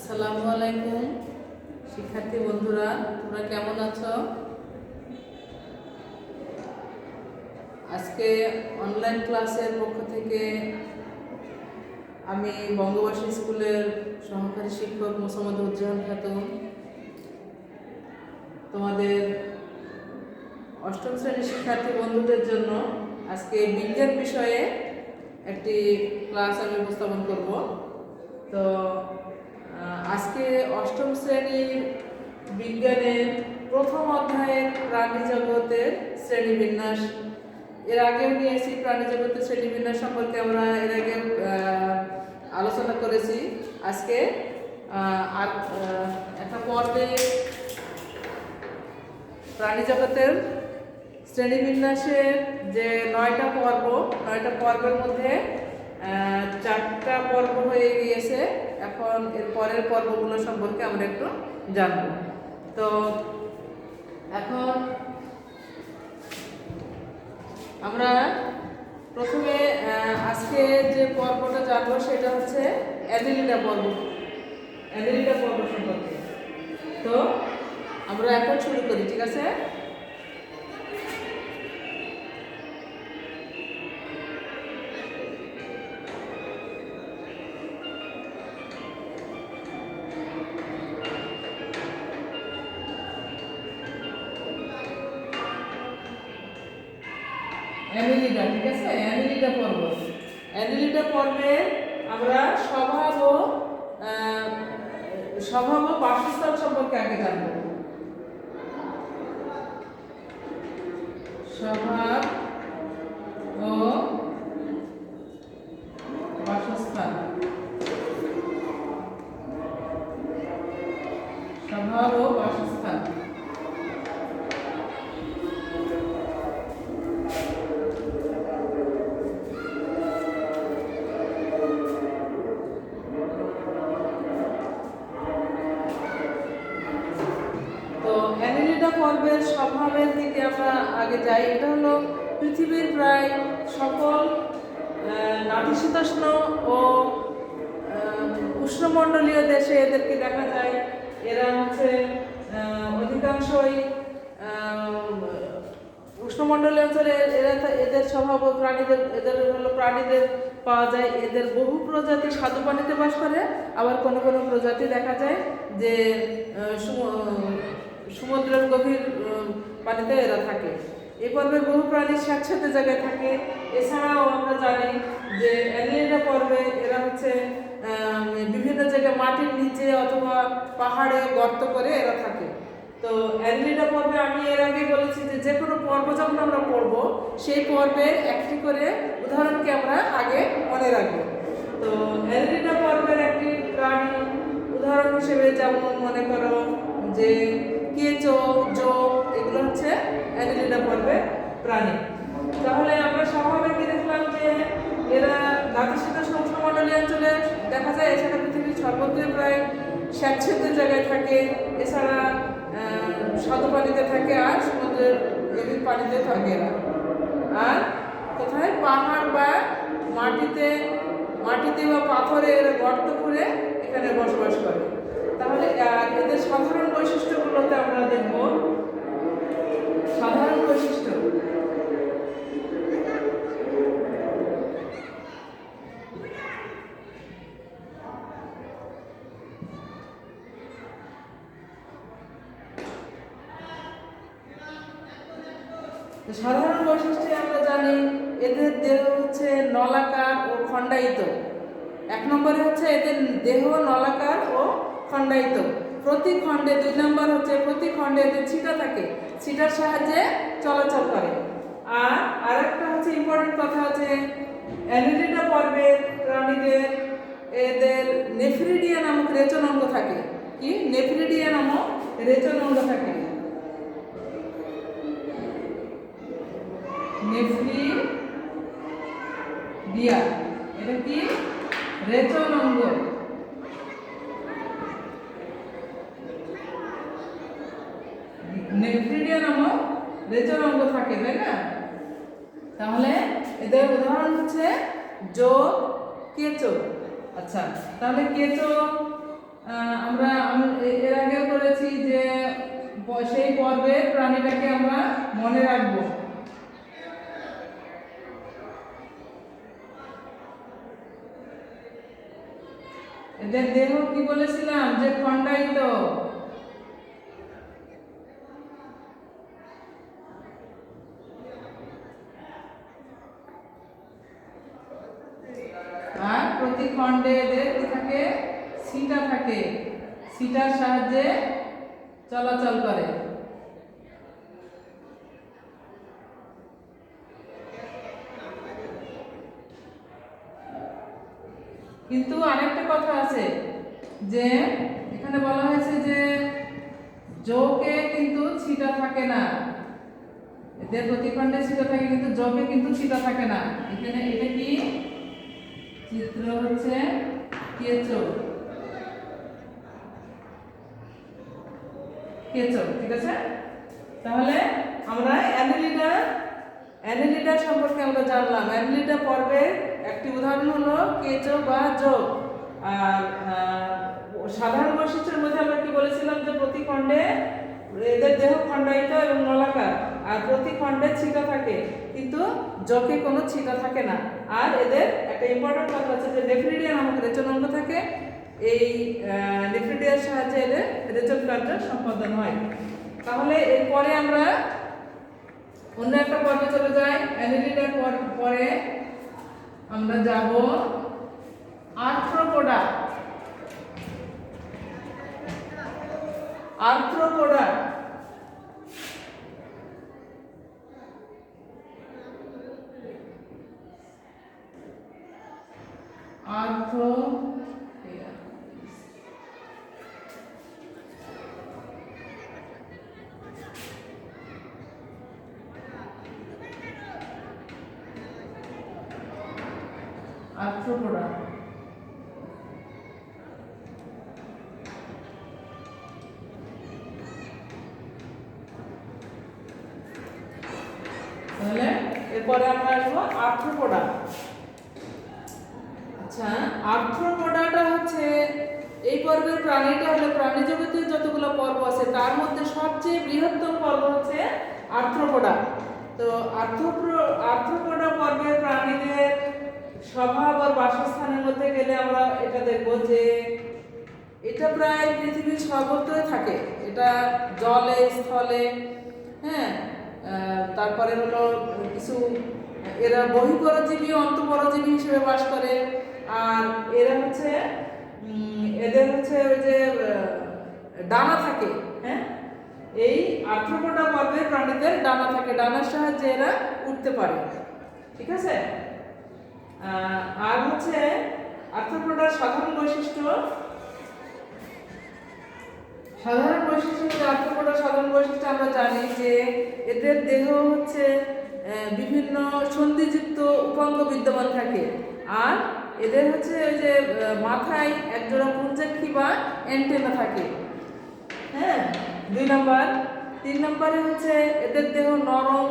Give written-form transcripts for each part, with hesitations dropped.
আসসালামু আলাইকুম শিক্ষার্থী বন্ধুরা, তোমরা কেমন আছো? আজকে অনলাইন ক্লাসের পক্ষ থেকে আমি বঙ্গবাসী স্কুলের সহকারী শিক্ষক মোসাম্মদ উজ্জামান খাতুন তোমাদের অষ্টম শ্রেণীর শিক্ষার্থী বন্ধুদের জন্য আজকে বিজ্ঞান বিষয়ে একটি ক্লাস আমি উপস্থাপন করব। তো আজকে অষ্টম শ্রেণীর বিজ্ঞানের প্রথম অধ্যায়ের প্রাণী জগতের শ্রেণীবিন্যাস, এর আগেও নিয়েছি। প্রাণী জগতের শ্রেণীবিন্যাস সম্পর্কে আমরা এর আগে আলোচনা করেছি। আজকে আর একটা পর্বে প্রাণী জগতের শ্রেণীবিন্যাসের যে 9টা পর্বের মধ্যে 4টা পর্ব হয়ে গিয়েছে। এখন এর পরের পর্বগুলো সম্পর্কে আমরা একটু জানব। তো এখন আমরা প্রথমে আজকে যে পর্বটা জানবো সেটা হচ্ছে অ্যানিলিডা পর্ব সম্পর্কে। তো আমরা এখন শুরু করি, ঠিক আছে? অ্যানিলিডা, ঠিক আছে? অ্যানিলিডা পর্বে আমরা স্বভাব ও বাসস্থান সম্পর্কে আগে জানবো। স্বভাব ও বাসস্থান। অ্যানিলিডা পর্বের স্বভাবের দিকে আমরা আগে যাই। এটা হলো পৃথিবীর প্রায় সকল নাতিশীতোষ্ণ ও উষ্ণমণ্ডলীয় দেশে এদেরকে দেখা যায়। এরা হচ্ছে অধিকাংশই উষ্ণমণ্ডলীয় অঞ্চলে এদের স্বভাব প্রাণীদের পাওয়া যায়। এদের বহু প্রজাতি স্বাদু পানিতে বাস করে, আবার কোনো কোনো প্রজাতি দেখা যায় যে সমুদ্রের গভীর পানিতে এরা থাকে। এই পর্বের বহু প্রাণী স্যাঁতসেঁতে জায়গায় থাকে। এছাড়াও আমরা জানি যে অ্যানিলিডা পর্বে এরা হচ্ছে বিভিন্ন জায়গায় মাটির নিচে অথবা পাহাড়ে গর্ত করে এরা থাকে। তো অ্যানিলিডা পর্বে আমি এর আগে বলেছি যে কোনো পর্ব যখন আমরা পড়ব সেই পর্বের একটি করে উদাহরণকে আমরা আগে মনে রাখবো। তো অ্যানিলিডা পর্বের একটি প্রাণী উদাহরণ হিসেবে যেমন মনে করো যে কেঁচো, জোঁক, এগুলো হচ্ছে অ্যানিলিডা পর্বের প্রাণী। তাহলে আমরা স্বভাবে কি দেখলাম যে এরা নাতিশীতোষ্ণ উষ্ণমণ্ডলীয় অঞ্চলে দেখা যায়। এছাড়া পৃথিবীর সর্বত্রই প্রায় স্যাঁতসেঁতে জায়গায় থাকে। এছাড়া স্বাদু পানিতে থাকে আর সমুদ্রের গভীর পানিতে থাকে এরা। আর কোথায় পাহাড় বা মাটিতে বা পাথরে এরা গর্ত করে এখানে বসবাস করে। তাহলে এদের সাধারণ বৈশিষ্ট্যগুলোতে আমরা দেখব। সাধারণ বৈশিষ্ট্য আমরা জানি এদের দেহ হচ্ছে নলাকার ও খণ্ডায়িত। 1 নম্বরে হচ্ছে এদের দেহ নলাকার ও খণ্ডায়িত। প্রতি খণ্ডে 2 নম্বর হচ্ছে প্রতি খণ্ডে এদের ছিটা থাকে, ছিটার সাহায্যে চলাচল করে। আর আরেকটা হচ্ছে ইম্পর্টেন্ট কথা হচ্ছে অ্যানিলিডা পর্বের প্রাণীদের এদের নেফ্রিডিয়া নামক রেচন অঙ্গ থাকে। কি? নেফ্রিডিয়া নামক রেচন অঙ্গ থাকে। নেফ্রিডিয়া এটা কি? রেচন অঙ্গ। নেফ্রিডিয়া নামক রেচন অঙ্গ থাকে, তাই না? তাহলে এদের উদাহরণ হচ্ছে জোঁক, কেঁচো। আচ্ছা, তাহলে কেঁচো এর আগেও করেছি যে সেই পর্বের প্রাণীটাকে আমরা মনে রাখবো। এদের দেহ কি বলেছিলাম যে খণ্ডায়িত। আর প্রতি খণ্ডে এদের কি থাকে? সিটা থাকে, সিটার সাহায্যে চলাচল করে। কিন্তু আরেকটা কথা আছে যে এখানে বলা হয়েছে যে জোকে কিন্তু ছিটা থাকে না, এদের প্রতিখণ্ডে ছিটা থাকে কিন্তু জোকে কিন্তু ছিটা থাকে না। এখানে এটা কি চিত্র হচ্ছে কেঁচো, কেঁচো, ঠিক আছে। তাহলে আমরা অ্যানেলিডা সম্পর্কে আমরা জানলাম। অ্যানেলিডা পর্বের একটি উদাহরণ হলো কেঁচো বা জোক। আর সাধারণ বৈশিষ্ট্যের মধ্যে আমরা কি বলেছিলাম যে প্রতি খণ্ডে এদের দেহ খণ্ডায়িত এবং নলাকার, আর প্রতি খণ্ডে ছিটা থাকে কিন্তু জোকে কোনো ছিটা থাকে না। আর এদের একটা ইম্পর্টেন্ট কথা হচ্ছে যে নেফ্রিডিয়া নামক রেচন অঙ্গ থাকে। এই নেফ্রিডিয়ার সাহায্যে এদের রেচন কার্য সম্পাদন হয়। তাহলে এরপরে আমরা অন্য একটা পর্বে চলে যাই। অ্যানেলিডার পরে আমরা যাব আর্থ্রোপোডা। আর্থ্রোপোডা আর্থ্রোপোডা তাহলে এরপরে আমরা আসবো আর্থ্রোপোডা। আচ্ছা, আর্থ্রোপোডাটা হচ্ছে এই পর্বের প্রাণীটা হলো প্রাণী জগতের যতগুলো পর্ব আছে তার মধ্যে সবচেয়ে বৃহত্তম পর্ব হচ্ছে আর্থ্রোপোডা। তো আর্থ্রোপোডা পর্বের প্রাণীদের স্বভাব আর বাসস্থানের মধ্যে গেলে আমরা এটা দেখব যে এটা প্রায় পৃথিবীর সর্বত্রই থাকে। এটা জলে, স্থলে, হ্যাঁ, তারপরে হলো কিছু এরা বহিঃপরজীবী ও অন্তঃপরজীবী হিসেবে বাস করে। আর এরা হচ্ছে এদের হচ্ছে ওই যে ডানা থাকে, হ্যাঁ, এই আর্থ্রোপোডা পর্বের প্রাণীদের ডানা থাকে, ডানার সাহায্যে এরা উঠতে পারে, ঠিক আছে। আর হচ্ছে আর্থ্রোপোডার সাধারণ বৈশিষ্ট্য আর্থ্রোপোডার সাধারণ বৈশিষ্ট্য আমরা জানি যে এদের দেহ হচ্ছে বিভিন্ন সন্ধিযুক্ত উপাঙ্গ বিদ্যমান থাকে। আর এদের হচ্ছে ওই যে মাথায় একজোড়া পুঞ্জাক্ষী বা অ্যান্টেনা থাকে, হ্যাঁ, 2 নম্বর। 3 নম্বরে হচ্ছে এদের দেহ নরম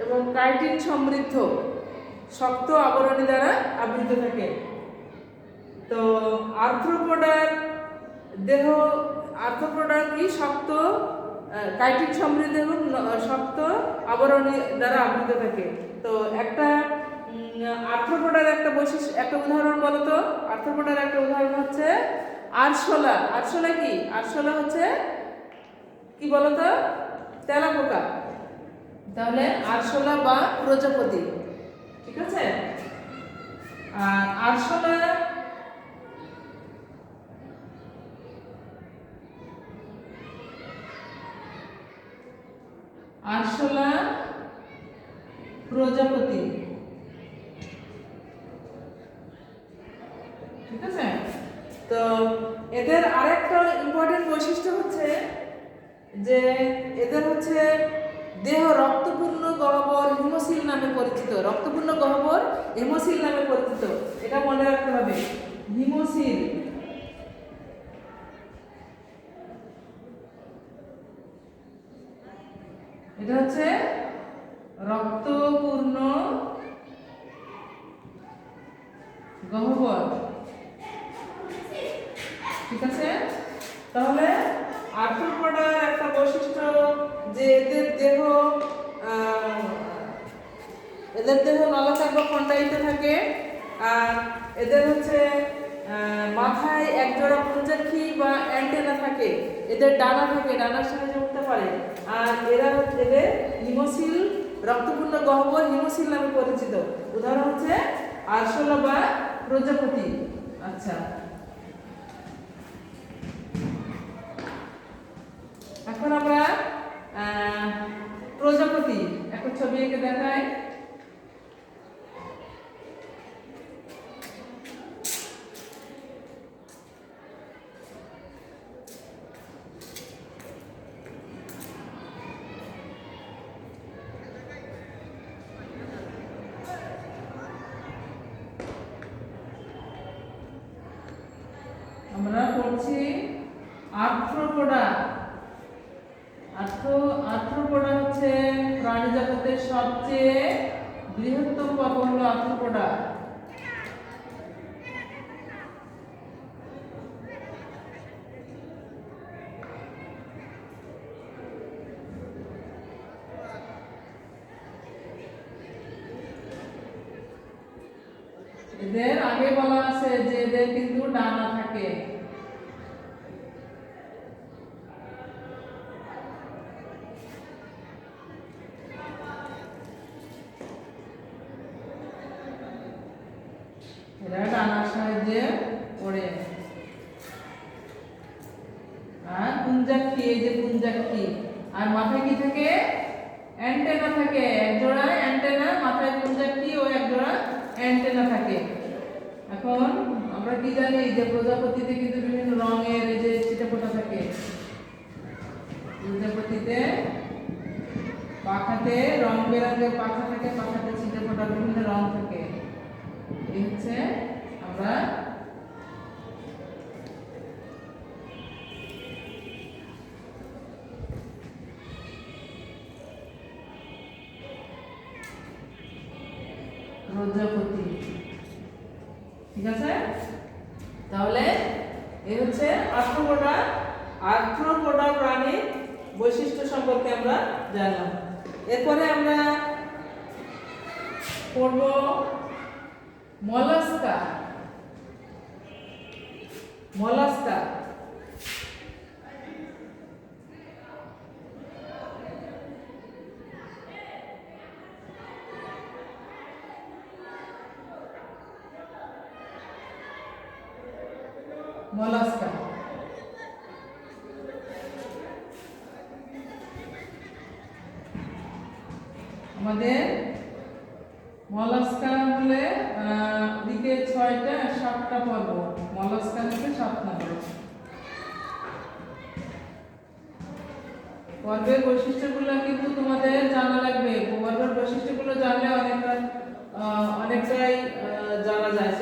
এবং কাইটিন সমৃদ্ধ শক্ত আবরণী দ্বারা আবৃত থাকে। তো আর্থ্রোপোডার কি শক্ত কাইটিন সমৃদ্ধ এবং শক্ত আবরণী দ্বারা আবৃত থাকে। তো একটা আর্থ্রোপোডার একটা বৈশিষ্ট্য, একটা উদাহরণ বলো তো। আর্থ্রোপোডার একটা উদাহরণ হচ্ছে আরশোলা। আরশোলা কি? আরশোলা হচ্ছে কি বলতো? তেলাপোকা। তাহলে আরশোলা বা প্রজাপতি, ঠিক আছে। আর আরশোলা প্রজাপতি, ঠিক আছে। তো এদের আরেকটা ইম্পর্টেন্ট বৈশিষ্ট্য হচ্ছে যে এদের হচ্ছে দেহ রক্তপূর্ণ গহ্বর হিমোসিল নামে পরিচিত। রক্তপূর্ণ গহ্বর হিমোসিল নামে পরিচিত, এটা মনে রাখতে হবে। হিমোসিল, এটা হচ্ছে রক্তপূর্ণ গহ্বর, ঠিক আছে। যে এদের দেহ নলাকার বা খণ্ডায়িত থাকে, আর এদের হচ্ছে মাথায় একজোড়া পুঞ্জাক্ষী বা অ্যান্টেনা থাকে, এদের ডানা থাকে, ডানার সাহায্যে উঠতে পারে। আর এদের হিমোসিল, রক্তপূর্ণ গহ্বর হিমোসিল নামে পরিচিত। উদাহরণ হচ্ছে আরশোলা বা প্রজাপতি। আচ্ছা, এখন আমরা প্রজাপতি একটা ছবি এঁকে দেখাই। আমরা পড়ছি আর্থ্রোপোডা। আর্থ্রোপোডা হচ্ছে প্রাণী জগতের সবচেয়ে বৃহত্তম পর্ব হলো আর্থ্রোপোডা। এদের আগে বলা আছে যে এদের কিন্তু ডানা থাকে। এরা ডানার সাহায্যে ওড়ে। আর পুঞ্জাক্ষী, এই যে পুঞ্জাক্ষী, আর মাথায় কি থাকে? অ্যান্টেনা থাকে, একজোড়া অ্যান্টেনা, মাথায় পুঞ্জাক্ষী ও একজোড়া অ্যান্টেনা থাকে। এখন আমরা কি জানি যে প্রজাপতিতে কিন্তু বিভিন্ন রঙের এই যে ছিটেফোঁটা থাকে। প্রজাপতিতে পাখাতে রং বেরঙের পাখা থাকে, পাখাতে ছিটেফোঁটা বিভিন্ন রং থাকে। এই হচ্ছে আমরা প্রজাপতি। ঠিক আছে, তাহলে এই হচ্ছে আর্থ্রোপোডা প্রাণীর বৈশিষ্ট্য সম্পর্কে আমরা জানলাম। এরপরে আমরা পড়ব মলাস্কা। মলাস্কা মলাস্কা আমাদের মলাস্কা হলে দিকে 6টা 7টা পর্ব, মলাস্কা হচ্ছে 7 নম্বর। পর্বের বৈশিষ্ট্যগুলো কিন্তু তোমাদের জানা লাগবে। পর্বের বৈশিষ্ট্যগুলো জানলে অনেকটাই জানা যায়।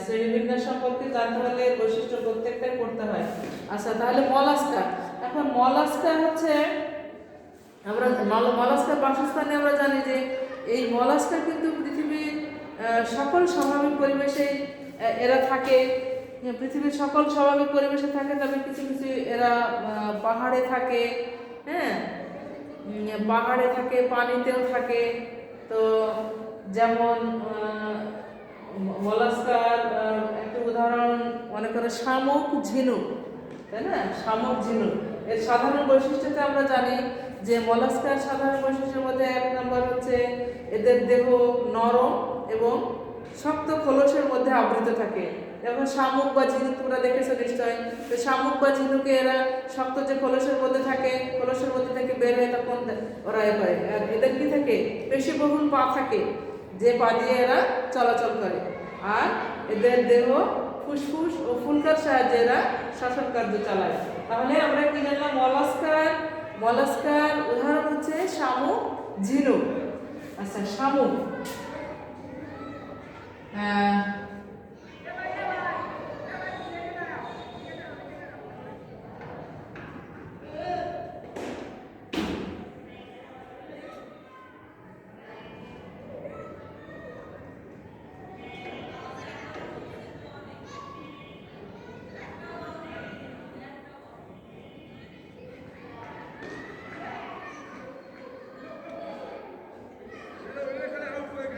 শ্রেণীবিন্যাস সম্পর্কে জানতে হলে বৈশিষ্ট্য প্রত্যেকটাই পড়তে হয়। আচ্ছা, তাহলে মলাস্কা। এখন মলাস্কা হচ্ছে আমরা মলাস্কার বাসস্থানে আমরা জানি যে এই মলাস্কা কিন্তু পৃথিবীর সকল স্বাভাবিক পরিবেশে এরা থাকে। পৃথিবীর সকল স্বাভাবিক পরিবেশে থাকে, তবে কিছু কিছু এরা পাহাড়ে থাকে, হ্যাঁ, পাহাড়ে থাকে, পানিতেও থাকে। তো যেমন মলাস্কার একটা উদাহরণ মনে করে শামুক, ঝিনুক, তাই না? শামুক, ঝিনুক এর সাধারণ বৈশিষ্ট্যতে আমরা জানি যে মলাস্কার সাধারণ বৈশিষ্ট্যের মধ্যে 1 নম্বর হচ্ছে এদের দেহ নরম এবং শক্ত খোলসের মধ্যে আবৃত থাকে। যেমন শামুক বা ঝিনুক তোমরা দেখেছো নিশ্চয়। তো শামুক বা ঝিনুকে এরা শক্ত যে খোলসের মধ্যে থাকে, খোলসের মধ্যে থেকে বের হয়ে তখন ওরা করে। আর এদের কি থাকে? পেশিবহুল পা থাকে, যে পা দিয়ে এরা চলাচল করে। আর এদের দেহ ফুসফুস ও ফুলকার সাহায্যে এরা শ্বসন কার্য চালায়। তাহলে আমরা কি জানলাম? মলাস্কার উদাহরণ হচ্ছে শামুক, ঝিনুক। আচ্ছা, শামুক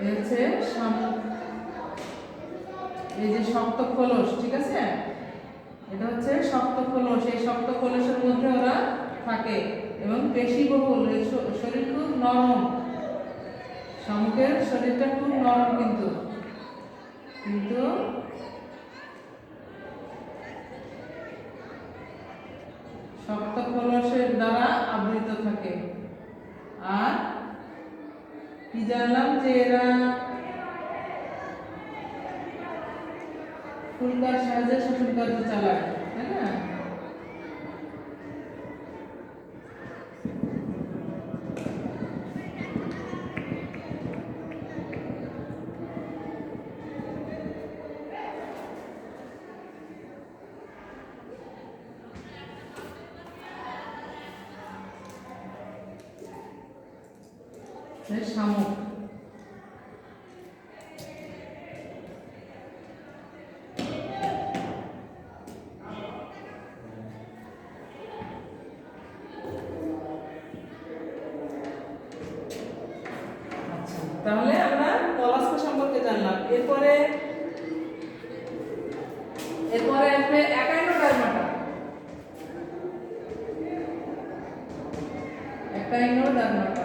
এই হচ্ছে শামুক, এই যে শক্ত খোলস, ঠিক আছে, এটা হচ্ছে শক্ত খোলস। এই শক্ত খোলসের মধ্যে ওরা থাকে এবং পেশিবহুল, শরীর খুব নরম, শামুকের শরীরটা খুব নরম কিন্তু কিন্তু শক্ত খোলসের দ্বারা আবৃত থাকে। আর কি জানলাম যে এরা ফুলকার সাহায্যে শ্বসন কার্য চালায়, তাই না? শামুক। তাহলে আমরা মলাস্ক সম্পর্কে জানলাম। এরপরে আসবে একাইনোডার্মাটা। একাইনোডার্মাটা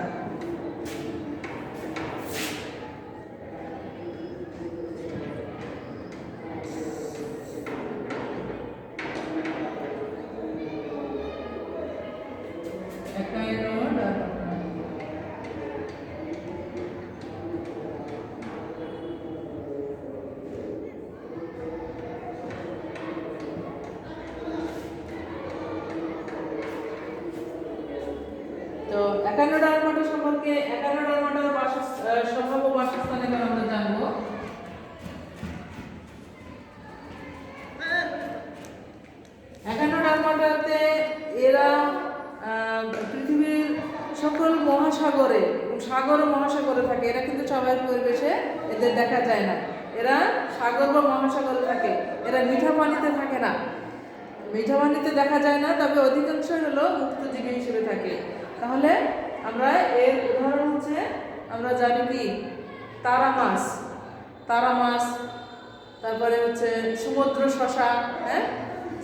তো একাইনোডার্মাটা সম্পর্কে, একাইনোডার্মাটার সম্ভাব্য বাসস্থান এবার আমরা জানবো। একাইনোডার্মাটাতে এরা পৃথিবীর সকল মহাসাগরে এবং সাগর ও মহাসাগরে থাকে। এরা কিন্তু স্বাভাবিক পরিবেশে এদের দেখা যায় না, এরা সাগর বা মহাসাগরে থাকে। এরা মিঠা পানিতে থাকে না, মিঠা পানিতে দেখা যায় না, তবে অধিকাংশ হলো মুক্তজীবী হিসেবে থাকে। তাহলে আমরা এর উদাহরণ হচ্ছে, আমরা জানি কি তারা মাছ, তারপরে হচ্ছে সমুদ্র শসা, হ্যাঁ,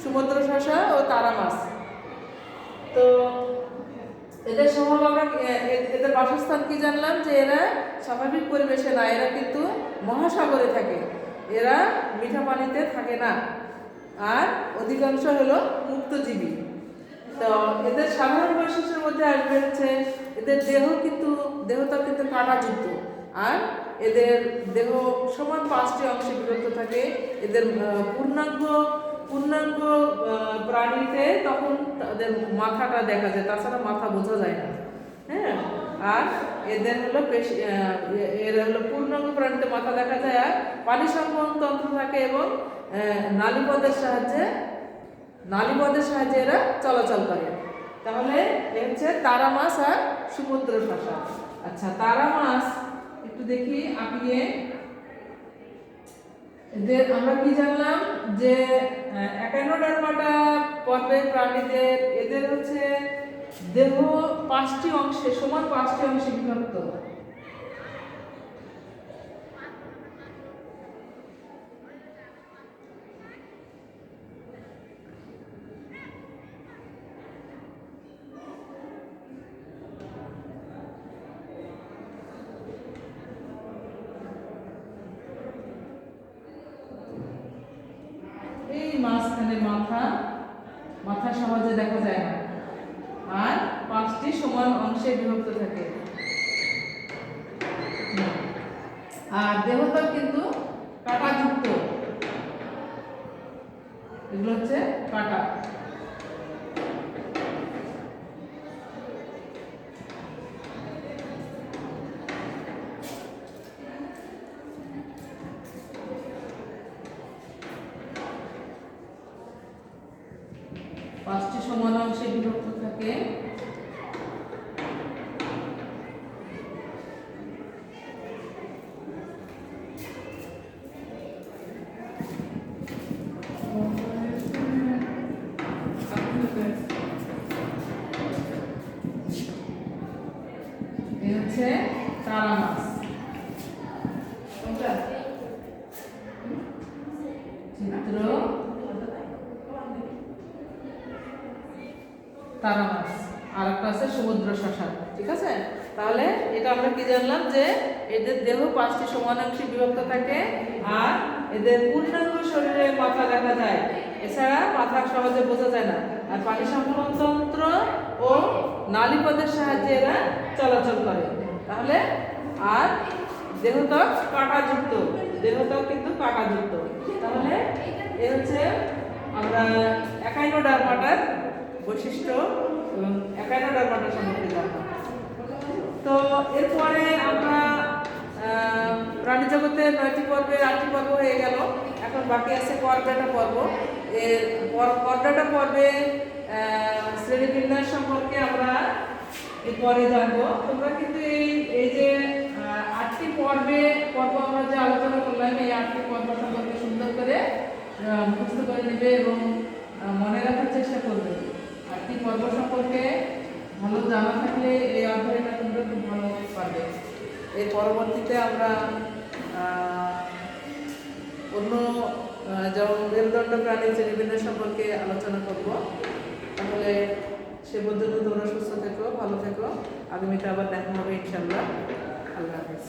সমুদ্র শসা ও তারা মাছ। তো এদের স্বভাব আমরা, এদের বাসস্থান কি জানলাম যে এরা স্বাভাবিক পরিবেশে না, এরা কিন্তু মহাসাগরে থাকে, এরা মিঠা পানিতে থাকে না, আর অধিকাংশ হলো মুক্তজীবী। তো এদের সাধারণ বৈশিষ্ট্যের মধ্যে আসবে হচ্ছে এদের দেহটা কিন্তু কাঁটাযুক্ত, আর এদের দেহ সমান 5টি অংশে বিভক্ত থাকে। এদের পূর্ণাঙ্গ প্রাণীতে তখন তাদের মাথাটা দেখা যায়, তাছাড়া মাথা বোঝা যায় না, হ্যাঁ। আর এদের হলো এর হলো পূর্ণাঙ্গ প্রাণীতে মাথা দেখা যায়, আর পানি সংবহন তন্ত্র থাকে এবং নালীপথের সাহায্যে এরা চলাচল করে। তাহলে এ হচ্ছে তারা মাছ আর সমুদ্র শসা। আচ্ছা, তারা মাছ একটু দেখি আপিয়ে। এদের আমরা কি জানলাম যে একাইনোডার্মাটা পর্বের প্রাণীদের এদের হচ্ছে দেহ 5টি অংশে, সমান 5টি অংশে বিভক্ত। মাঝখানে মাথা সহজে দেখা যায় না, আর 5টি সমান অংশে বিভক্ত থাকে। আর দেহটা কিন্তু কাঁটাযুক্ত, এগুলো হচ্ছে কাঁটা। পাঁচটি সমান অংশে বিভক্ত থাকে। হচ্ছে তারা মাছ। চিত্র তারা মাছ, আর একটা আছে সমুদ্র শ্মশান। ঠিক আছে, তাহলে এটা আমরা কি জানলাম যে এদের দেহ 5টি সমানাংশে বিভক্ত থাকে আর এদের পূর্ণাঙ্গ শরীরে মাথা দেখা যায়, এছাড়া মাথা সহজে বোঝা যায় না। আর পানি সংক্রমণ তন্ত্র ও নালীপথের সাহায্যে এরা চলাচল করে। তাহলে আর দেহত্বক কাঁটাযুক্ত, দেহত্বক কিন্তু কাঁটাযুক্ত। তাহলে এ হচ্ছে আমরা একাইনোডার্মাটার বৈশিষ্ট্য এবং একাইনোডার্মাটা সম্পর্কে জানলাম। তো এরপরে আমরা প্রাণী জগতের 9টি পর্বের 8টি পর্ব হয়ে গেল। এখন বাকি আছে করডাটা পর্ব। এর করডাটা পর্বে শ্রেণীবিন্যাস সম্পর্কে আমরা এরপরে জানবো। তোমরা কিন্তু এই যে 8টি পর্ব আমরা যে আলোচনা করলাম, এই 8টি পর্ব সম্পর্কে সুন্দর করে মুখস্থ করে নেবে এবং মনে রাখার চেষ্টা করবে। 8টি পর্ব সম্পর্কে ভালো জানা থাকলে এই অধ্যায়টা তোমরা খুব ভালো পারবে। এর পরবর্তীতে আমরা অন্য যেমন মেরুদণ্ড প্রাণীর শ্রেণীবিন্যাস সম্পর্কে আলোচনা করব। তাহলে সে পর্যন্ত তোমরা সুস্থ থেকো, ভালো থেকো। আগামীতে আবার দেখা হবে ইনশাআল্লাহ। আল্লাহ হাফেজ।